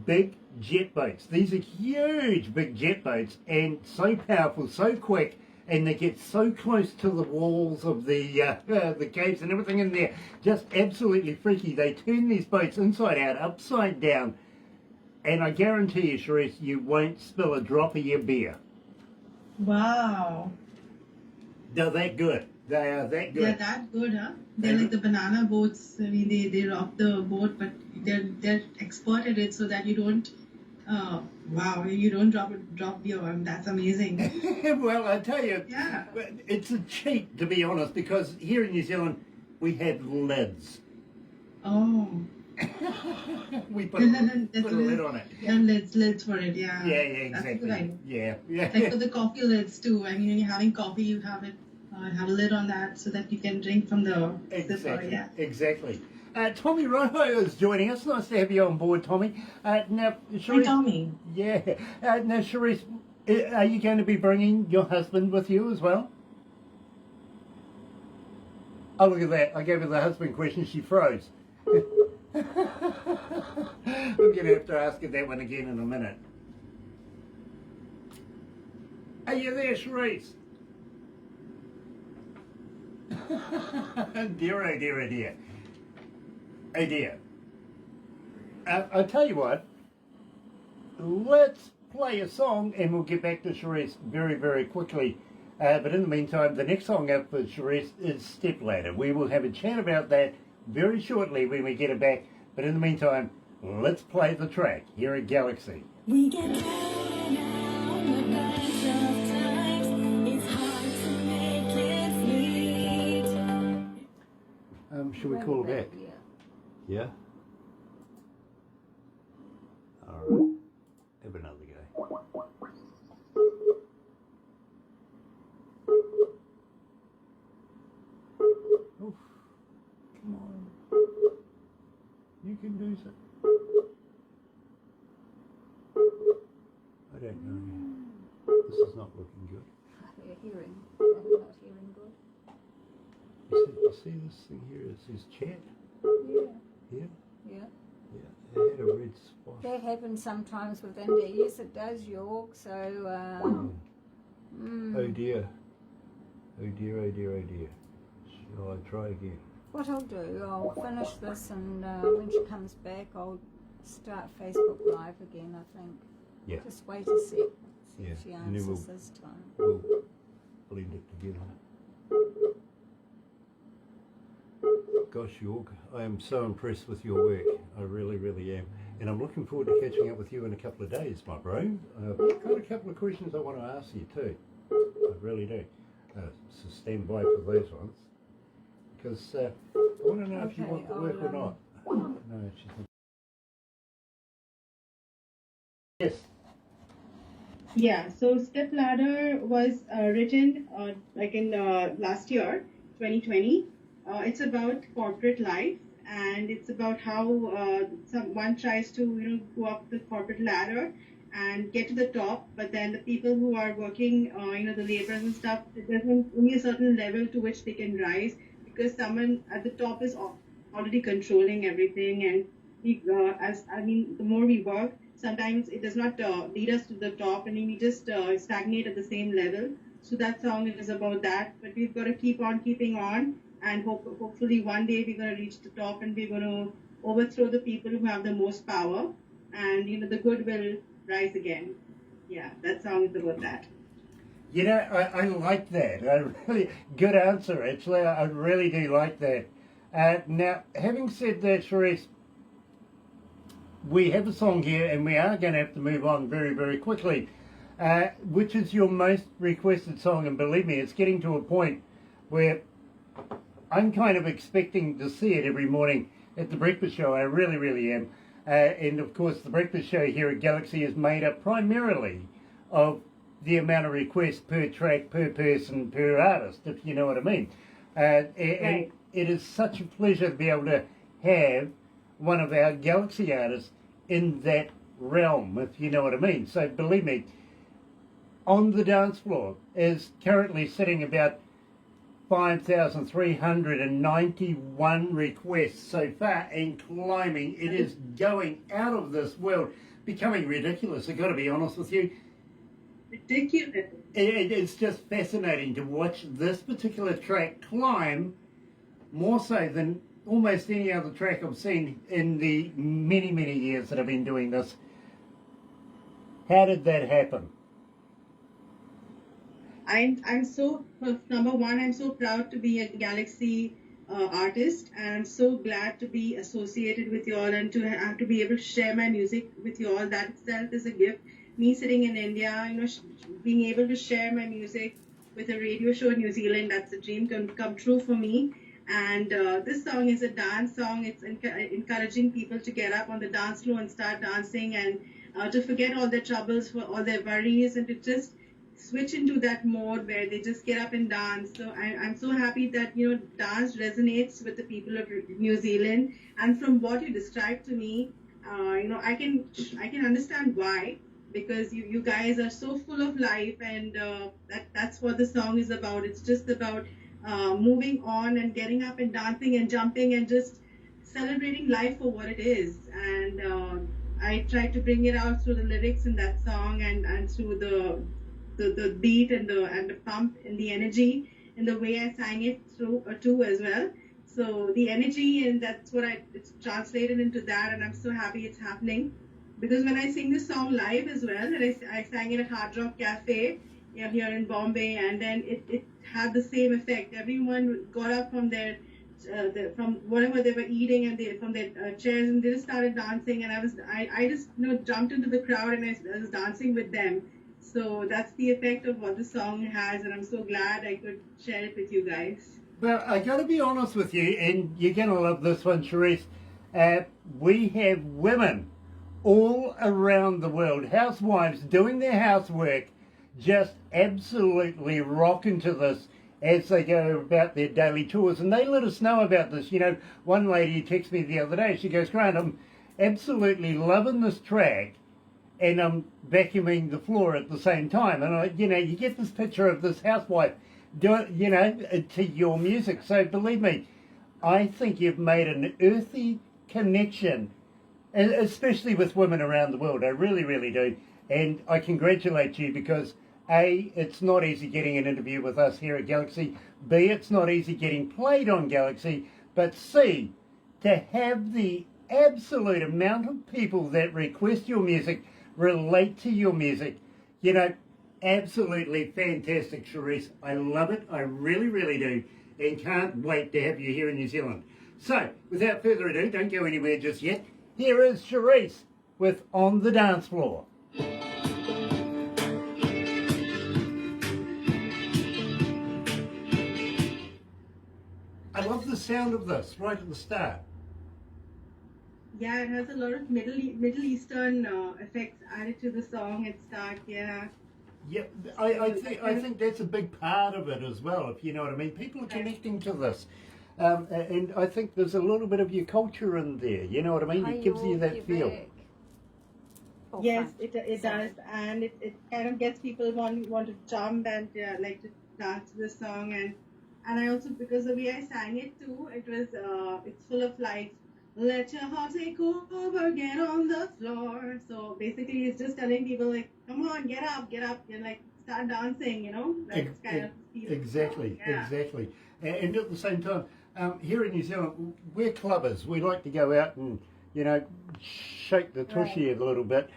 Big jet boats. These are huge big jet boats, and so powerful, so quick, and they get so close to the walls of the caves and everything in there, just absolutely freaky. They turn these boats inside out, upside down, and I guarantee you, Sherise, you won't spill a drop of your beer. Wow. They're that good. They are that good. They're that good, huh? They're like the banana boats. I mean, they rock the boat, but they're expert at it so that you don't. You don't drop beer. I mean, that's amazing. Well, I tell you, it's a cheat, to be honest, because here in New Zealand, we have lids. Oh. We put a lid on it. Yeah, lids for it, yeah. Yeah, exactly. Yeah. Like for the coffee lids too. I mean, when you're having coffee, you have it, have a lid on that so that you can drink from the zipper, yeah. Exactly. Tommy Rojo is joining us. Nice to have you on board, Tommy. Now, Sherise, Hi, Tommy. Yeah. Now, Sherise, are you going to be bringing your husband with you as well? Oh, look at that. I gave her the husband question. She froze. We're going to have to ask her that one again in a minute. Are you there, Sherise? Dear, oh dear, oh dear. Oh dear. I'll tell you what. Let's play a song and we'll get back to Sherise very, very quickly. But in the meantime, the next song up for Sherise is Step Ladder. We will have a chat about that very shortly when we get it back. But in the meantime, let's play the track here at Galaxy. We get carried on the banks of times. It's hard to make it fleet. Should we call her back? Yeah. Yeah? Alright. Have another go. Oof. Come on. You can do so. I don't know. This is not looking good. They're hearing. They're not hearing good. You see this thing here? It says chat. Yeah. Here? Yeah. Yeah. It had a red spot. That happens sometimes with India. Yes, it does, York. So, Oh dear. Oh dear, oh dear, oh dear. Shall I try again? what I'll do, I'll finish this, and when she comes back, I'll start Facebook Live again, I think. Yeah. Just wait a sec. See Yeah, if she and then answers this time. We'll blend it together. Gosh, York, I am so impressed with your work. I really, really am. And I'm looking forward to catching up with you in a couple of days, my bro. I've got a couple of questions I want to ask you too. I really do. So stand by for those ones. Because I want to know if you Okay, want the work or not. No, she's not. Yes. Yeah, so Step Ladder was written like in last year, 2020. It's about corporate life, and it's about how one tries to go up the corporate ladder and get to the top, but then the people who are working, the laborers and stuff, there's only a certain level to which they can rise, because someone at the top is already controlling everything, and the more we work, sometimes it does not lead us to the top, and we just stagnate at the same level. So that song is about that, but we've got to keep on keeping on, and hopefully one day we're going to reach the top, and we're going to overthrow the people who have the most power, and the good will rise again. Yeah, that song is about that. You know, I like that. Good answer, actually. I really do like that. Now, having said that, Sherise, we have a song here, and we are going to have to move on very, very quickly. Which is your most requested song? And believe me, it's getting to a point where I'm kind of expecting to see it every morning at the breakfast show. I really, really am. And of course, the breakfast show here at Galaxy is made up primarily of the amount of requests per track, per person, per artist, if you know what I mean. And it is such a pleasure to be able to have one of our Galaxy artists in that realm, if you know what I mean. So believe me, on the dance floor is currently sitting about 5,391 requests so far and climbing. It is going out of this world, becoming ridiculous, I've got to be honest with you. Ridiculous. It's just fascinating to watch this particular track climb more so than almost any other track I've seen in the many, many years that I've been doing this. How did that happen? I'm so, number one, I'm so proud to be a Galaxy artist, and I'm so glad to be associated with you all and to have to be able to share my music with you all. That itself is a gift. Me sitting in India, being able to share my music with a radio show in New Zealand, that's a dream come true for me. And this song is a dance song. It's encouraging people to get up on the dance floor and start dancing, and to forget all their troubles, for all their worries, and to just switch into that mode where they just get up and dance. So I'm so happy that dance resonates with the people of New Zealand. And from what you described to me, I can understand why, because you guys are so full of life, and that's what the song is about. It's just about moving on and getting up and dancing and jumping and just celebrating life for what it is. And I tried to bring it out through the lyrics in that song and through the the beat and the pump and the energy and the way I sang it through too as well. So the energy, and that's what it's translated into that, and I'm so happy it's happening. Because when I sing this song live as well, and I sang it at Hard Rock Cafe, here in Bombay, and then it had the same effect. Everyone got up from from whatever they were eating and from their chairs, and they just started dancing, and I just jumped into the crowd, and I was dancing with them. So that's the effect of what the song has, and I'm so glad I could share it with you guys. Well, I got to be honest with you, and you're going to love this one, Sherise. We have women all around the world, housewives doing their housework, just absolutely rocking to this as they go about their daily chores. And they let us know about this. One lady texted me the other day. She goes, Grant, I'm absolutely loving this track, and I'm vacuuming the floor at the same time. And you get this picture of this housewife doing, to your music. So believe me, I think you've made an earthy connection, especially with women around the world. I really, really do. And I congratulate you because A, it's not easy getting an interview with us here at Galaxy. B, it's not easy getting played on Galaxy. But C, to have the absolute amount of people that request your music, relate to your music, absolutely fantastic, Sherise. I love it. I really, really do. And can't wait to have you here in New Zealand. So, without further ado, don't go anywhere just yet. Here is Sherise with On the Dance Floor. I love the sound of this right at the start. Yeah, it has a lot of Middle Eastern effects added to the song at start. Yeah. Yeah, I think that's a big part of it as well, if you know what I mean. People are connecting to this. And I think there's a little bit of your culture in there, you know what I mean? It gives you that feel. Yes, it does, and it kind of gets people want to jump and like to dance to the song, and I also, because the way I sang it too, it's full of like, let your heart take over, get on the floor. So basically, it's just telling people like, come on, get up, and like start dancing, That's kind of the feel. Exactly, Yeah. exactly. And at the same time, here in New Zealand, we're clubbers. We like to go out and, shake the tushy a little bit.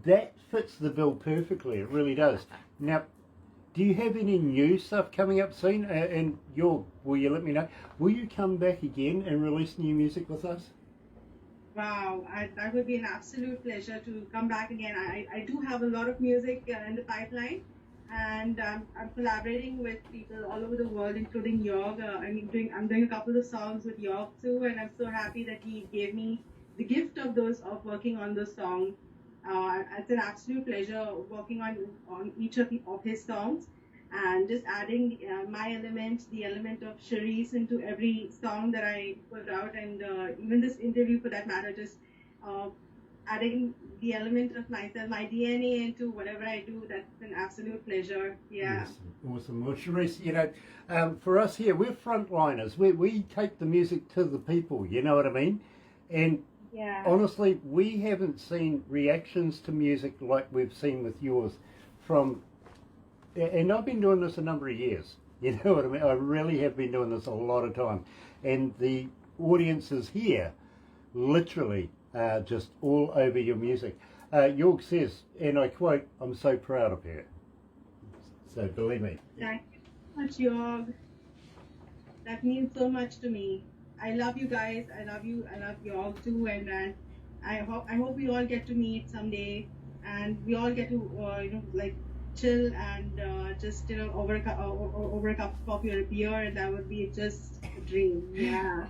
That fits the bill perfectly. It really does. Now, do you have any new stuff coming up soon? And will you let me know? Will you come back again and release new music with us? Wow, that would be an absolute pleasure to come back again. I do have a lot of music in the pipeline, and I'm collaborating with people all over the world, including York. I'm doing a couple of songs with York too, and I'm so happy that he gave me the gift of working on those songs. It's an absolute pleasure working on each of his songs, and just adding my element, the element of Sherise into every song that I put out, and even this interview for that matter, just adding the element of myself, my DNA into whatever I do. That's an absolute pleasure. Yeah. Awesome. Well, Sherise, for us here, we're frontliners. We take the music to the people, you know what I mean? And Yeah. honestly, we haven't seen reactions to music like we've seen with yours and I've been doing this a number of years, you know what I mean? I really have been doing this a lot of time. And the audiences here literally are just all over your music. York says, and I quote, "I'm so proud of her." So believe me. Thank you so much, York. That means so much to me. I love you guys. I love you. I love York too. And I hope we all get to meet someday, and we all get to like chill and just over a cup of coffee or a beer, and that would be just a dream. Yeah.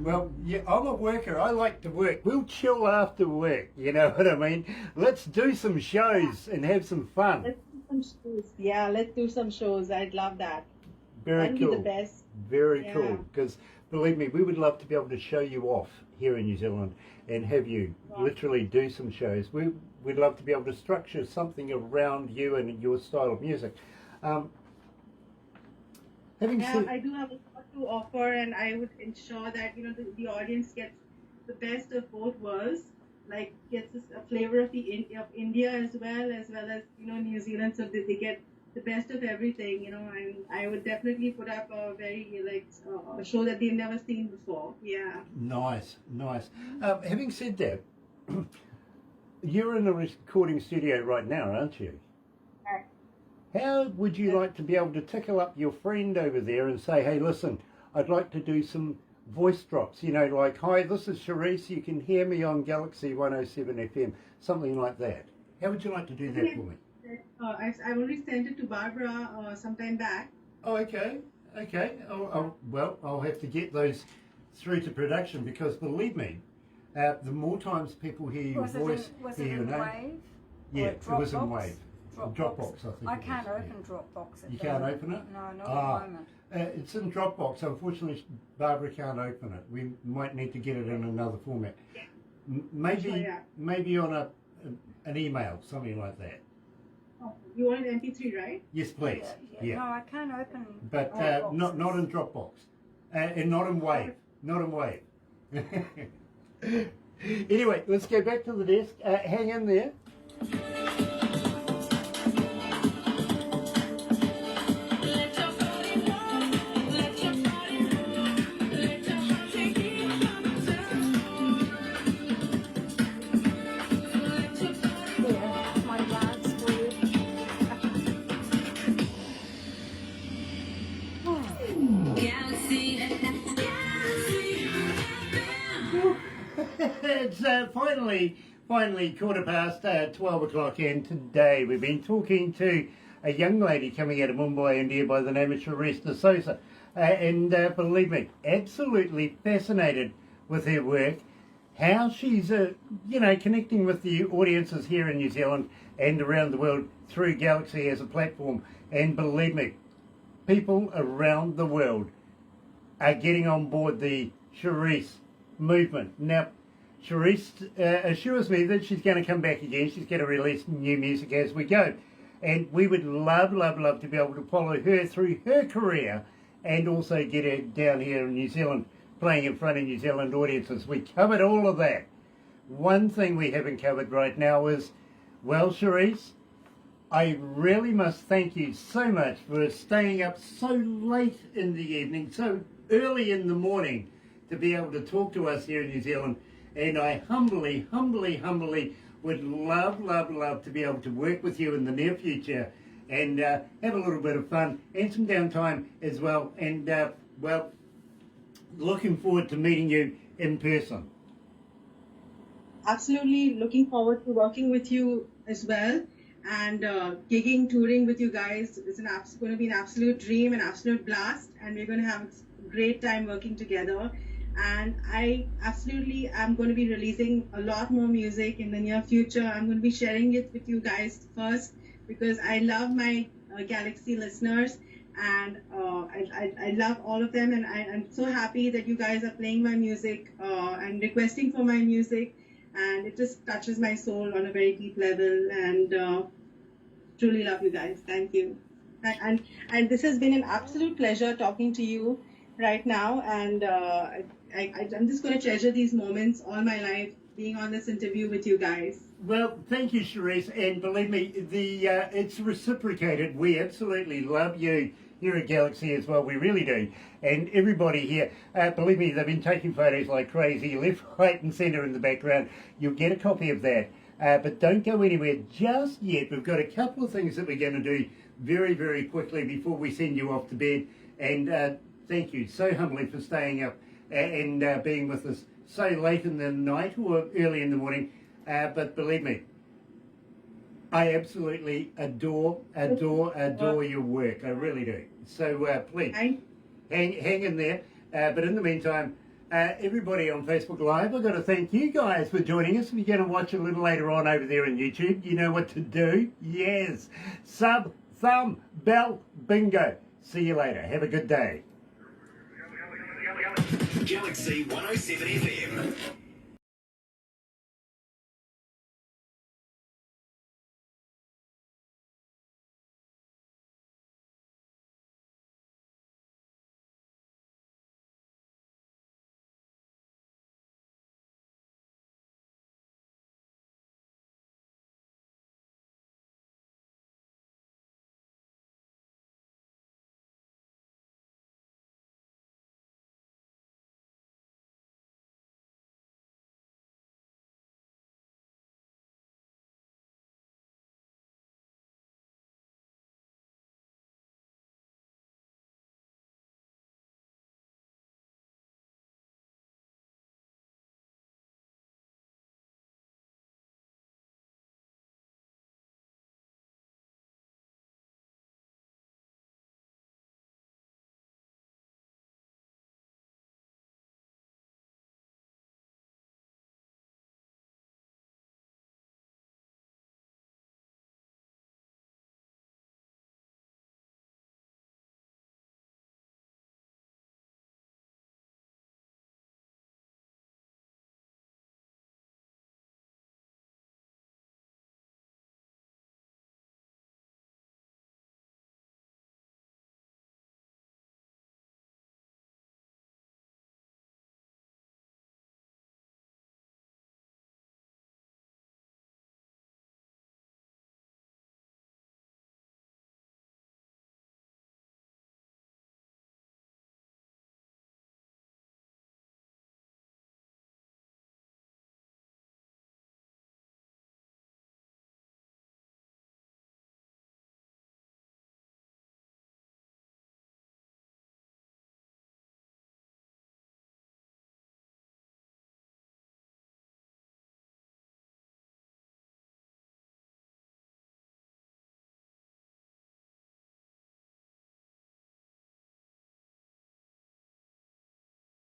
Well, yeah, I'm a worker. I like to work. We'll chill after work. You know what I mean? Let's do some shows and have some fun. Let's do some shows. Yeah, let's do some shows. I'd love that. Very That'd cool. be the best. Very Yeah. cool. Because believe me, we would love to be able to show you off here in New Zealand and have you literally do some shows. We'd love to be able to structure something around you and your style of music. Having Yeah, said, I do have a lot to offer, and I would ensure that the audience gets the best of both worlds, like gets a flavor of of India as well as New Zealand, so that they get the best of everything, and I would definitely put up a very a show that they've never seen before. Yeah. Nice, nice. Having said that, you're in a recording studio right now, aren't you? Right. How would you like to be able to tickle up your friend over there and say, hey, listen, I'd like to do some voice drops, like, hi, this is Sherise, you can hear me on Galaxy 107 FM, something like that. How would you like to do that for me? I've already sent it to Barbara sometime back. Oh, okay. I'll have to get those through to production because believe me, the more times people hear your voice, Was hear it your in name. Wave? Yeah, Or it was in Dropbox? Wave. Dropbox, I think. I it can't was, open Dropbox. At You the can't moment. open it? No, not Ah. at the moment. It's in Dropbox. Unfortunately, Barbara can't open it. We might need to get it in another format. Maybe, Sure, yeah. maybe on an email, something like that. Oh, you want an MP3, right? Yes, please. Yeah. No, I can't open. But Dropboxes. not in Dropbox, and not in Wave. Not in Wave. Anyway, let's go back to the desk. Hang in there. Let your body move, let your body move, let your heart take you from the Let your body Yeah, my dance weird. Galaxy, It's finally quarter past 12 o'clock, and today we've been talking to a young lady coming out of Mumbai, India, by the name of Sherise D'Souza, and believe me, absolutely fascinated with her work, how she's connecting with the audiences here in New Zealand and around the world through Galaxy as a platform, and believe me, people around the world are getting on board the Sherise movement. Now, Sherise assures me that she's going to come back again. She's going to release new music as we go. And we would love to be able to follow her through her career and also get her down here in New Zealand, playing in front of New Zealand audiences. We covered all of that. One thing we haven't covered right now is, well, Sherise, I really must thank you so much for staying up so late in the evening, so early in the morning, to be able to talk to us here in New Zealand. And I humbly would love to be able to work with you in the near future and have a little bit of fun and some downtime as well. And, looking forward to meeting you in person. Absolutely looking forward to working with you as well. And gigging, touring with you guys is going to be an absolute dream, an absolute blast. And we're going to have a great time working together. And I absolutely am going to be releasing a lot more music in the near future. I'm going to be sharing it with you guys first because I love my Galaxy listeners, and I love all of them, and I'm so happy that you guys are playing my music and requesting for my music, and it just touches my soul on a very deep level, and truly love you guys. Thank you. And this has been an absolute pleasure talking to you right now, and I'm just going to treasure these moments all my life, being on this interview with you guys. Well, thank you, Sherise, and believe me, it's reciprocated. We absolutely love you here at Galaxy as well. We really do. And everybody here, believe me, they've been taking photos like crazy, left, right and centre in the background. You'll get a copy of that. But don't go anywhere just yet. We've got a couple of things that we're going to do very quickly before we send you off to bed. And thank you so humbly for staying up and being with us so late in the night or early in the morning. But believe me, I absolutely adore your work. I really do. So please, hang in there. But in the meantime, everybody on Facebook Live, I've got to thank you guys for joining us. If you're going to watch a little later on over there on YouTube, you know what to do. Yes. Sub, thumb, bell, bingo. See you later. Have a good day. Galaxy 107 FM.